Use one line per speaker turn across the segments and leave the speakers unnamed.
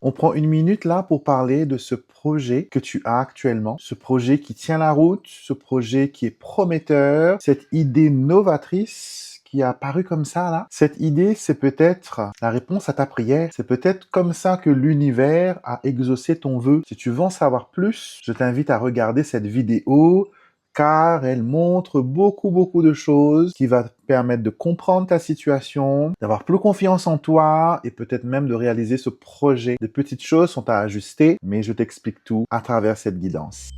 On prend une minute là pour parler de ce projet que tu as actuellement, ce projet qui tient la route, ce projet qui est prometteur, cette idée novatrice qui a apparu comme ça là. Cette idée, c'est peut-être la réponse à ta prière. C'est peut-être comme ça que l'univers a exaucé ton vœu. Si tu veux en savoir plus, je t'invite à regarder cette vidéo car elle montre beaucoup de choses qui va te permettre de comprendre ta situation, d'avoir plus confiance en toi et peut-être même de réaliser ce projet. Des petites choses sont à ajuster, mais je t'explique tout à travers cette guidance.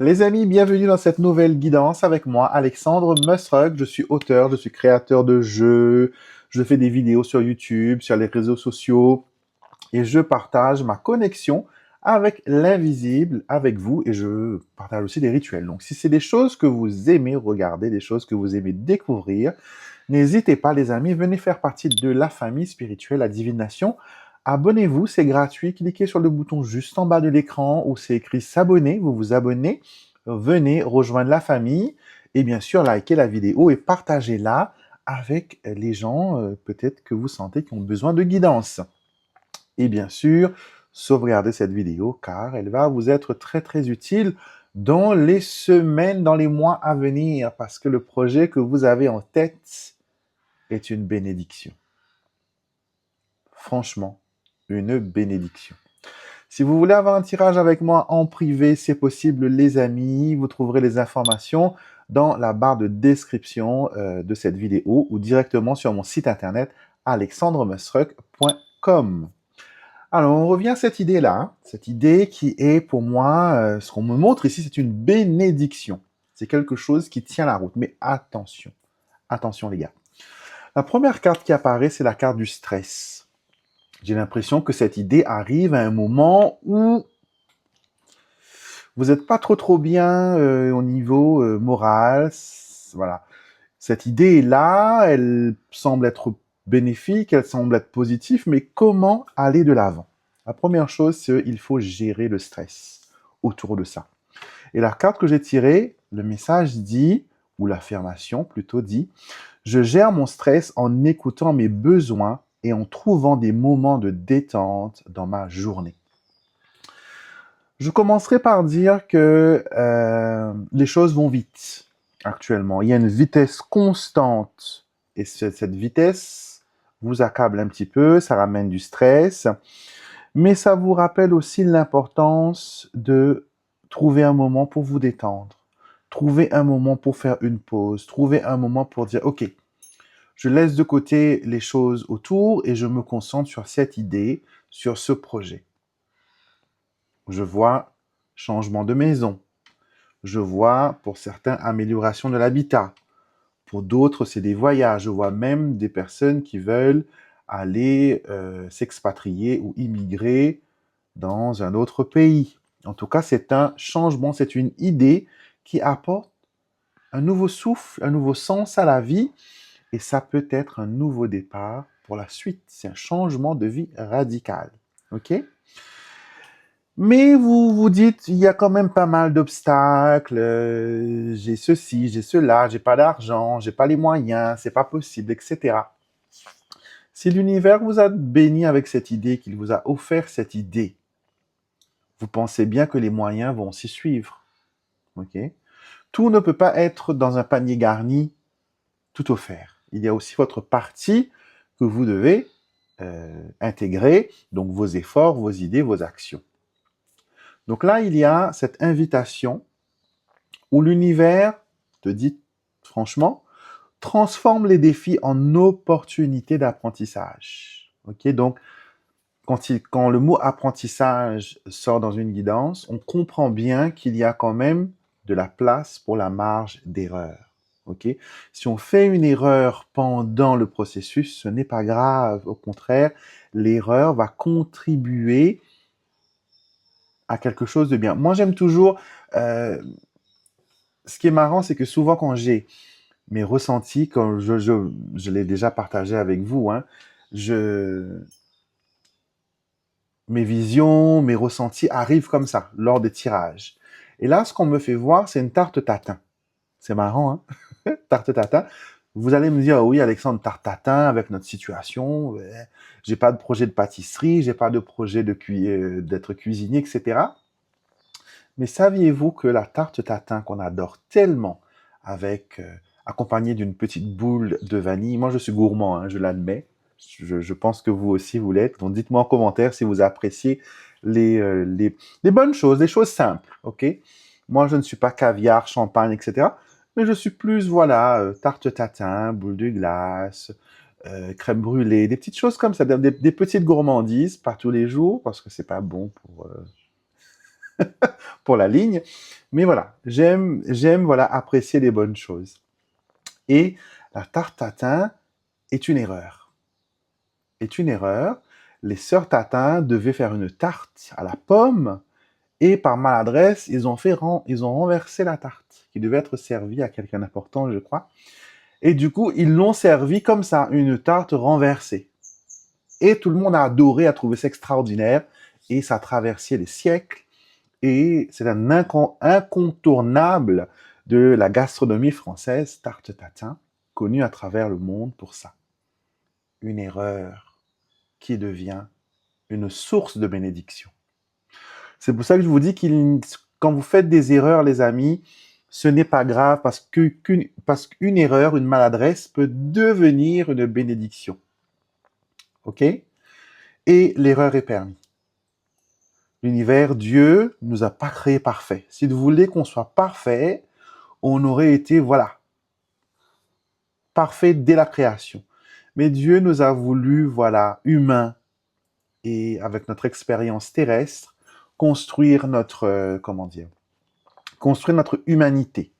Les amis, bienvenue dans cette nouvelle guidance avec moi, Alexandre Musrug. Je suis auteur, je suis créateur de jeux, je fais des vidéos sur YouTube, sur les réseaux sociaux et je partage ma connexion avec l'invisible, avec vous, et je partage aussi des rituels. Donc si c'est des choses que vous aimez regarder, des choses que vous aimez découvrir, n'hésitez pas les amis, venez faire partie de la famille spirituelle, la divination. Abonnez-vous, c'est gratuit. Cliquez sur le bouton juste en bas de l'écran où c'est écrit s'abonner. Vous vous abonnez, venez rejoindre la famille et bien sûr likez la vidéo et partagez-la avec les gens peut-être que vous sentez qui ont besoin de guidance. Et bien sûr, sauvegardez cette vidéo car elle va vous être très utile dans les semaines, dans les mois à venir parce que le projet que vous avez en tête est une bénédiction. Franchement, une bénédiction. Si vous voulez avoir un tirage avec moi en privé, c'est possible les amis. Vous trouverez les informations dans la barre de description de cette vidéo ou directement sur mon site internet alexandremusruk.com. Alors, on revient à cette idée-là, cette idée qui est pour moi, ce qu'on me montre ici, c'est une bénédiction. C'est quelque chose qui tient la route. Mais attention, attention les gars. La première carte qui apparaît, c'est la carte du stress. J'ai l'impression que cette idée arrive à un moment où vous n'êtes pas trop bien au niveau moral. Voilà. Cette idée est là, elle semble être bénéfique, elle semble être positive, mais comment aller de l'avant? La première chose, c'est qu'il faut gérer le stress autour de ça. Et la carte que j'ai tirée, le message dit, ou l'affirmation plutôt dit, je gère mon stress en écoutant mes besoins et en trouvant des moments de détente dans ma journée. Je commencerai par dire que les choses vont vite actuellement. Il y a une vitesse constante et cette vitesse vous accable un petit peu, ça ramène du stress, mais ça vous rappelle aussi l'importance de trouver un moment pour vous détendre, trouver un moment pour faire une pause, trouver un moment pour dire « Ok, je laisse de côté les choses autour et je me concentre sur cette idée, sur ce projet. » Je vois changement de maison. Je vois, pour certains, amélioration de l'habitat. Pour d'autres, c'est des voyages. Je vois même des personnes qui veulent aller s'expatrier ou immigrer dans un autre pays. En tout cas, c'est un changement, c'est une idée qui apporte un nouveau souffle, un nouveau sens à la vie. Et ça peut être un nouveau départ pour la suite. C'est un changement de vie radical. OK? Mais vous vous dites, il y a quand même pas mal d'obstacles, j'ai ceci, j'ai cela, j'ai pas d'argent, j'ai pas les moyens, c'est pas possible, etc. Si l'univers vous a béni avec cette idée, qu'il vous a offert cette idée, vous pensez bien que les moyens vont s'y suivre. Ok? Tout ne peut pas être dans un panier garni, tout offert. Il y a aussi votre partie que vous devez intégrer, donc vos efforts, vos idées, vos actions. Donc là, il y a cette invitation où l'univers te dit, franchement, transforme les défis en opportunités d'apprentissage. Ok, donc quand le mot apprentissage sort dans une guidance, on comprend bien qu'il y a quand même de la place pour la marge d'erreur. Ok, si on fait une erreur pendant le processus, ce n'est pas grave. Au contraire, l'erreur va contribuer à quelque chose de bien. Moi, j'aime toujours. Ce qui est marrant, c'est que souvent, quand j'ai mes ressentis, comme je l'ai déjà partagé avec vous, hein, je, mes visions, mes ressentis arrivent comme ça, lors des tirages. Et là, ce qu'on me fait voir, c'est une tarte tatin. C'est marrant, hein? Tarte tatin. Vous allez me dire, oh oui, Alexandre, tarte tatin avec notre situation. Ouais, j'ai pas de projet de pâtisserie, j'ai pas de projet d'être cuisinier, etc. Mais saviez-vous que la tarte tatin qu'on adore tellement, avec accompagnée d'une petite boule de vanille, moi je suis gourmand, hein, je l'admets. Je pense que vous aussi vous l'êtes. Donc dites-moi en commentaire si vous appréciez les bonnes choses, les choses simples, ok? Moi je ne suis pas caviar, champagne, etc. Mais je suis plus, voilà, tarte tatin, boule de glace, crème brûlée, des petites choses comme ça, des petites gourmandises, pas tous les jours, parce que c'est pas bon pour la ligne. Mais voilà, j'aime voilà, apprécier les bonnes choses. Et la tarte tatin est une erreur. Est une erreur. Les sœurs tatin devaient faire une tarte à la pomme et par maladresse, ils ont renversé la tarte qui devait être servie à quelqu'un d'important, je crois. Et du coup, ils l'ont servi comme ça, une tarte renversée. Et tout le monde a adoré, a trouvé ça extraordinaire. Et ça a traversé les siècles. Et c'est un incontournable de la gastronomie française, tarte tatin, connue à travers le monde pour ça. Une erreur qui devient une source de bénédiction. C'est pour ça que je vous dis quand vous faites des erreurs, les amis, ce n'est pas grave parce qu'une erreur, une maladresse peut devenir une bénédiction. OK? Et l'erreur est permise. L'univers, Dieu, nous a pas créé parfait. S'il voulait qu'on soit parfait, on aurait été, voilà, parfait dès la création. Mais Dieu nous a voulu, voilà, humains et avec notre expérience terrestre, construire notre, comment dire, construire notre humanité.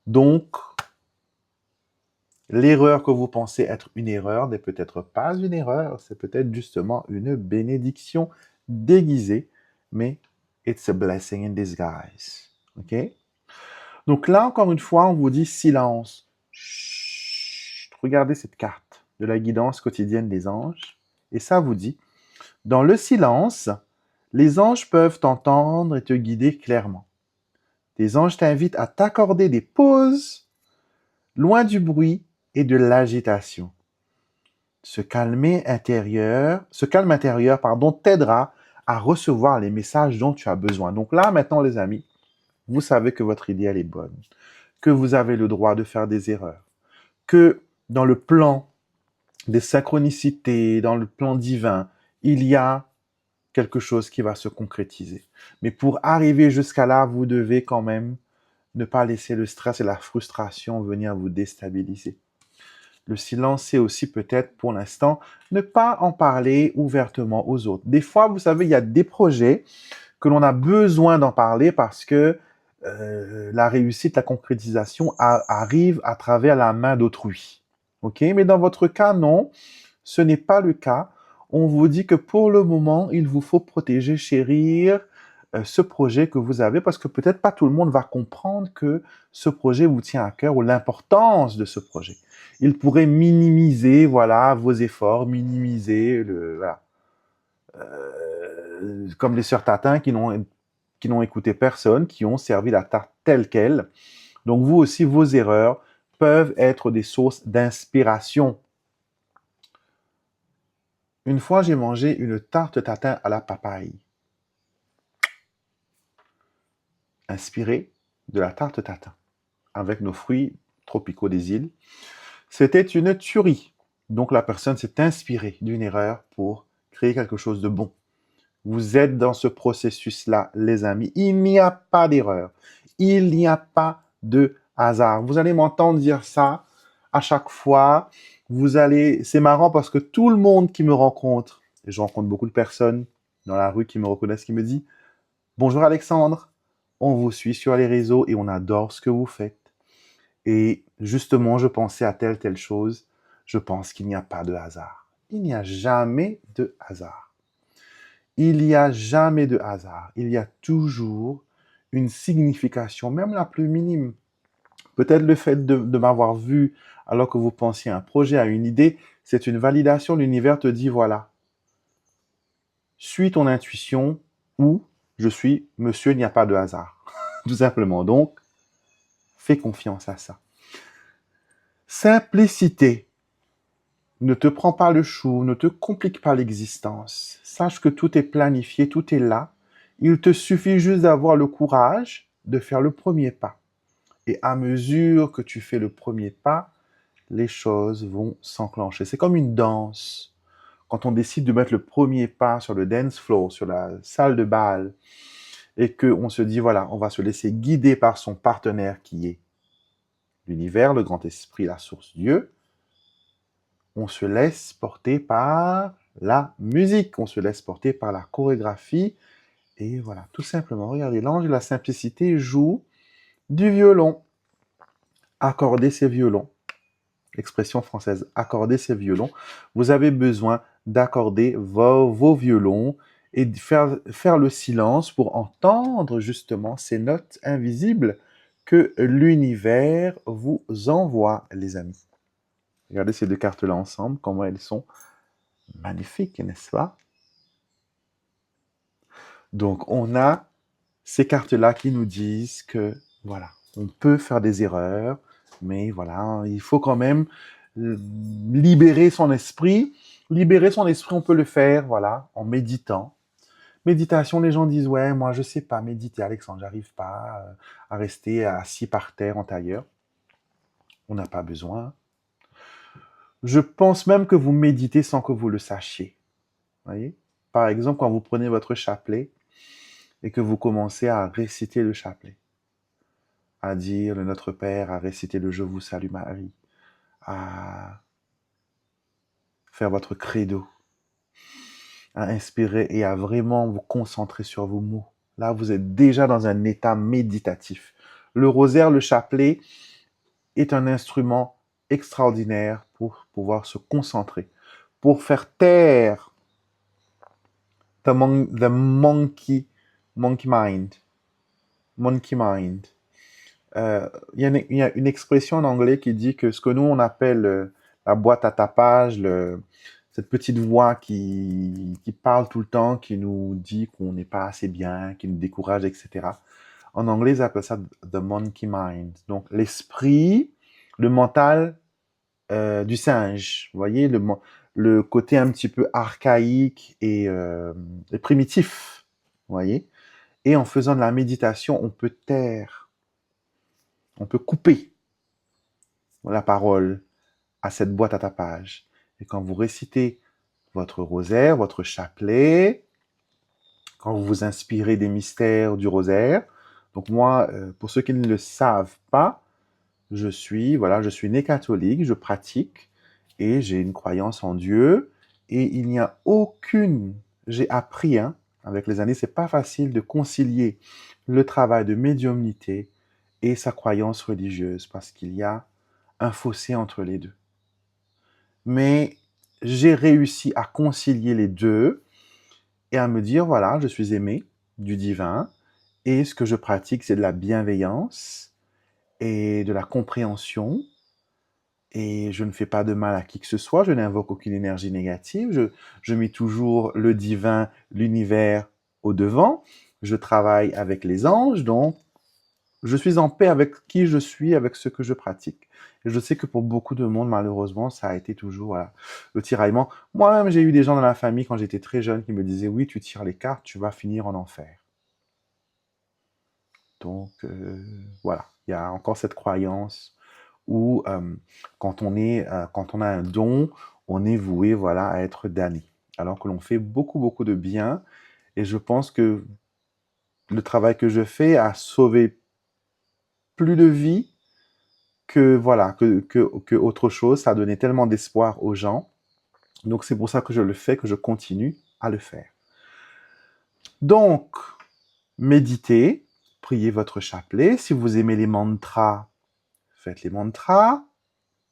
Donc, l'erreur que vous pensez être une erreur n'est peut-être pas une erreur, c'est peut-être justement une bénédiction déguisée, mais it's a blessing in disguise. OK? Donc là, encore une fois, on vous dit silence. Chut, regardez cette carte de la guidance quotidienne des anges. Et ça vous dit, dans le silence, les anges peuvent t'entendre et te guider clairement. Tes anges t'invitent à t'accorder des pauses loin du bruit et de l'agitation. Ce calme intérieur, pardon, t'aidera à recevoir les messages dont tu as besoin. Donc là, maintenant, les amis, vous savez que votre idée, elle est bonne, que vous avez le droit de faire des erreurs, que dans le plan des synchronicités, dans le plan divin, il y a quelque chose qui va se concrétiser. Mais pour arriver jusqu'à là, vous devez quand même ne pas laisser le stress et la frustration venir vous déstabiliser. Le silence, c'est aussi peut-être pour l'instant ne pas en parler ouvertement aux autres. Des fois, vous savez, il y a des projets que l'on a besoin d'en parler parce que la réussite, la concrétisation arrive à travers la main d'autrui. OK? Mais dans votre cas, non, ce n'est pas le cas. On vous dit que pour le moment, il vous faut protéger, chérir ce projet que vous avez parce que peut-être pas tout le monde va comprendre que ce projet vous tient à cœur ou l'importance de ce projet. Il pourrait minimiser, voilà, vos efforts, minimiser voilà. Comme les sœurs Tatin qui n'ont écouté personne, qui ont servi la tarte telle qu'elle. Donc vous aussi, vos erreurs peuvent être des sources d'inspiration. Une fois, j'ai mangé une tarte tatin à la papaye. Inspirée de la tarte tatin, avec nos fruits tropicaux des îles. C'était une tuerie. Donc la personne s'est inspirée d'une erreur pour créer quelque chose de bon. Vous êtes dans ce processus-là, les amis. Il n'y a pas d'erreur. Il n'y a pas de hasard. Vous allez m'entendre dire ça à chaque fois. C'est marrant parce que tout le monde qui me rencontre, et je rencontre beaucoup de personnes dans la rue qui me reconnaissent, qui me dit bonjour Alexandre, on vous suit sur les réseaux et on adore ce que vous faites. Et justement, je pensais à telle chose. Je pense qu'il n'y a pas de hasard. Il n'y a jamais de hasard. Il n'y a jamais de hasard. Il y a toujours une signification, même la plus minime. Peut-être le fait de m'avoir vu alors que vous pensiez à un projet, à une idée, c'est une validation. L'univers te dit, voilà, suis ton intuition ou je suis monsieur, il n'y a pas de hasard. Tout simplement. Donc, fais confiance à ça. Simplicité. Ne te prends pas le chou, ne te complique pas l'existence. Sache que tout est planifié, tout est là. Il te suffit juste d'avoir le courage de faire le premier pas. Et à mesure que tu fais le premier pas, les choses vont s'enclencher. C'est comme une danse. Quand on décide de mettre le premier pas sur le dance floor, sur la salle de bal, et qu'on se dit, voilà, on va se laisser guider par son partenaire qui est l'univers, le grand esprit, la source Dieu, on se laisse porter par la musique, on se laisse porter par la chorégraphie. Et voilà, tout simplement, regardez, l'ange de la simplicité joue du violon. Accorder ses violons. Expression française, accorder ses violons. Vous avez besoin d'accorder vos violons et de faire le silence pour entendre justement ces notes invisibles que l'univers vous envoie, les amis. Regardez ces deux cartes-là ensemble, comment elles sont magnifiques, n'est-ce pas? Donc, on a ces cartes-là qui nous disent que, voilà, on peut faire des erreurs, mais voilà, il faut quand même libérer son esprit. Libérer son esprit, on peut le faire, voilà, en méditant. Méditation, les gens disent, ouais, moi, je sais pas méditer, Alexandre, j'arrive pas à rester assis par terre en tailleur. On n'a pas besoin. Je pense même que vous méditez sans que vous le sachiez. Voyez? Par exemple, quand vous prenez votre chapelet et que vous commencez à réciter le chapelet, à dire le Notre Père, à réciter le Je vous salue Marie, à faire votre credo, à inspirer et à vraiment vous concentrer sur vos mots. Là, vous êtes déjà dans un état méditatif. Le rosaire, le chapelet, est un instrument extraordinaire pour pouvoir se concentrer, pour faire taire the monkey mind. Monkey mind. Il y a une expression en anglais qui dit que ce que nous on appelle la boîte à tapage, cette petite voix qui parle tout le temps, qui nous dit qu'on n'est pas assez bien, qui nous décourage, etc. En anglais, ils appellent ça the monkey mind. Donc l'esprit, le mental du singe. Vous voyez, le côté un petit peu archaïque et primitif. Vous voyez. Et en faisant de la méditation, on peut taire, on peut couper la parole à cette boîte à tapage. Et quand vous récitez votre rosaire, votre chapelet, quand vous vous inspirez des mystères du rosaire, donc moi, pour ceux qui ne le savent pas, je suis né catholique, je pratique et j'ai une croyance en Dieu et il n'y a j'ai appris, avec les années, c'est pas facile de concilier le travail de médiumnité et sa croyance religieuse parce qu'il y a un fossé entre les deux. Mais j'ai réussi à concilier les deux et à me dire, voilà, je suis aimé du divin et ce que je pratique, c'est de la bienveillance et de la compréhension et je ne fais pas de mal à qui que ce soit, je n'invoque aucune énergie négative, je mets toujours le divin, l'univers au devant, je travaille avec les anges, donc je suis en paix avec qui je suis, avec ce que je pratique. Et je sais que pour beaucoup de monde, malheureusement, ça a été toujours voilà, le tiraillement. Moi-même, j'ai eu des gens dans la famille quand j'étais très jeune qui me disaient, oui, tu tires les cartes, tu vas finir en enfer. Donc, voilà, il y a encore cette croyance où quand on a un don, on est voué voilà, à être damné. Alors que l'on fait beaucoup, beaucoup de bien. Et je pense que le travail que je fais a sauvé plus de vies que voilà que autre chose. Ça a donné tellement d'espoir aux gens. Donc c'est pour ça que je le fais, que je continue à le faire. Donc, méditez, priez votre chapelet. Si vous aimez les mantras, faites les mantras.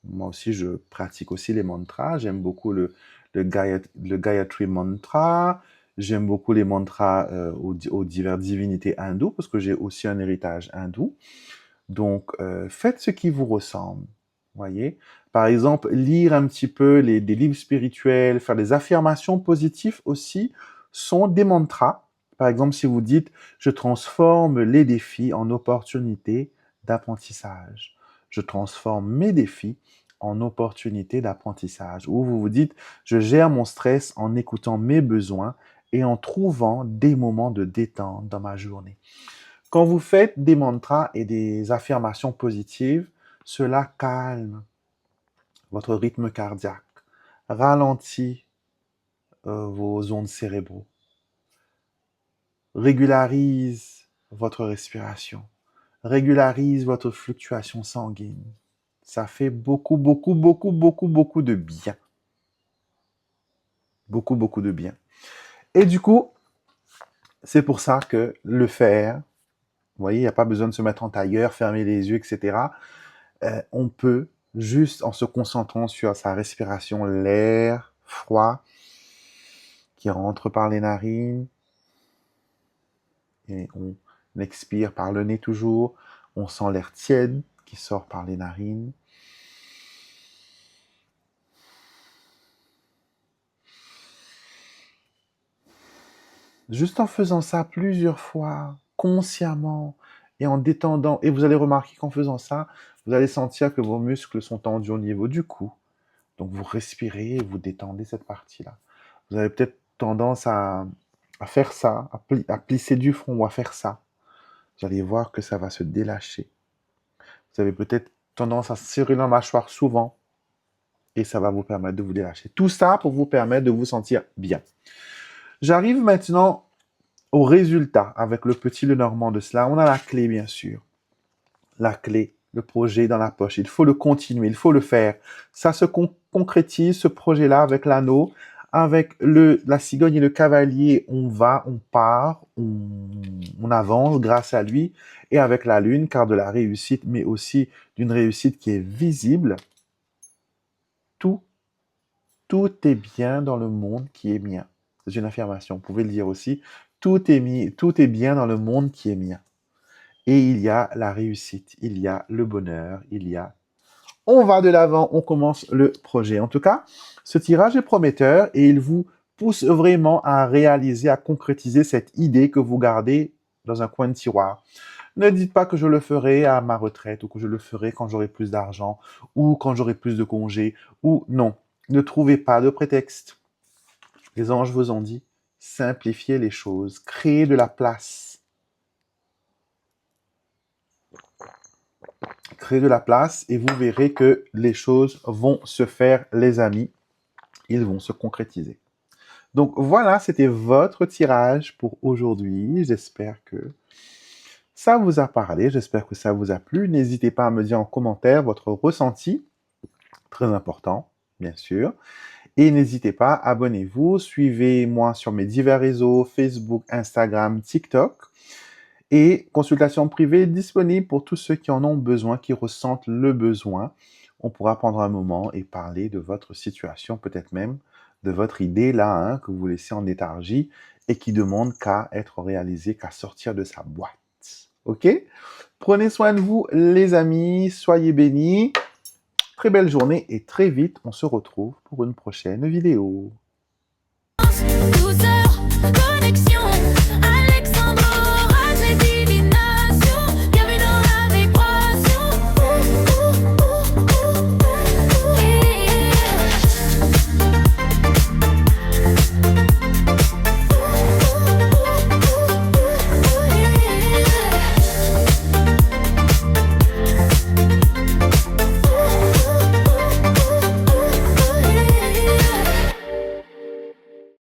Moi aussi, je pratique aussi les mantras. J'aime beaucoup le Gayatri Mantra. J'aime beaucoup les mantras aux diverses divinités hindoues parce que j'ai aussi un héritage hindou. Donc, faites ce qui vous ressemble. Voyez? Par exemple, lire un petit peu des livres spirituels, faire des affirmations positives aussi sont des mantras. Par exemple, si vous dites, je transforme les défis en opportunités d'apprentissage. Je transforme mes défis en opportunités d'apprentissage. Ou vous vous dites, je gère mon stress en écoutant mes besoins et en trouvant des moments de détente dans ma journée. Quand vous faites des mantras et des affirmations positives, cela calme votre rythme cardiaque, ralentit vos ondes cérébraux, régularise votre respiration, régularise votre fluctuation sanguine. Ça fait beaucoup, beaucoup, beaucoup, beaucoup, beaucoup de bien. Beaucoup, beaucoup de bien. Et du coup, c'est pour ça que le faire, vous voyez, il n'y a pas besoin de se mettre en tailleur, fermer les yeux, etc. On peut, juste en se concentrant sur sa respiration, l'air froid qui rentre par les narines, et on expire par le nez toujours, on sent l'air tiède qui sort par les narines. Juste en faisant ça plusieurs fois, consciemment, et en détendant, et vous allez remarquer qu'en faisant ça, vous allez sentir que vos muscles sont tendus au niveau du cou. Donc vous respirez et vous détendez cette partie-là. Vous avez peut-être tendance à faire ça, à plisser du front ou à faire ça. Vous allez voir que ça va se délâcher. Vous avez peut-être tendance à serrer la mâchoire souvent et ça va vous permettre de vous délâcher. Tout ça pour vous permettre de vous sentir bien. J'arrive maintenant au résultat avec le petit Lenormand de cela. On a la clé, bien sûr. La clé, le projet dans la poche. Il faut le continuer, il faut le faire. Ça se concrétise, ce projet-là, avec l'anneau, avec la cigogne et le cavalier. On va, on part, on avance grâce à lui. Et avec la lune, car de la réussite, mais aussi d'une réussite qui est visible, tout est bien dans le monde qui est mien. C'est une affirmation, vous pouvez le dire aussi. Tout est bien dans le monde qui est mien. Et il y a la réussite, il y a le bonheur, il y a... On va de l'avant, on commence le projet. En tout cas, ce tirage est prometteur et il vous pousse vraiment à réaliser, à concrétiser cette idée que vous gardez dans un coin de tiroir. Ne dites pas que je le ferai à ma retraite ou que je le ferai quand j'aurai plus d'argent ou quand j'aurai plus de congés ou non. Ne trouvez pas de prétexte. Les anges vous ont dit, simplifiez les choses, créez de la place. Créez de la place et vous verrez que les choses vont se faire, les amis. Ils vont se concrétiser. Donc voilà, c'était votre tirage pour aujourd'hui. J'espère que ça vous a parlé, j'espère que ça vous a plu. N'hésitez pas à me dire en commentaire votre ressenti, très important, bien sûr. Et n'hésitez pas, abonnez-vous, suivez-moi sur mes divers réseaux, Facebook, Instagram, TikTok. Et consultation privée disponible pour tous ceux qui en ont besoin, qui ressentent le besoin. On pourra prendre un moment et parler de votre situation, peut-être même de votre idée là, hein, que vous laissez en léthargie et qui demande qu'à être réalisée, qu'à sortir de sa boîte. Ok? Prenez soin de vous, les amis. Soyez bénis. Très belle journée et très vite, on se retrouve pour une prochaine vidéo.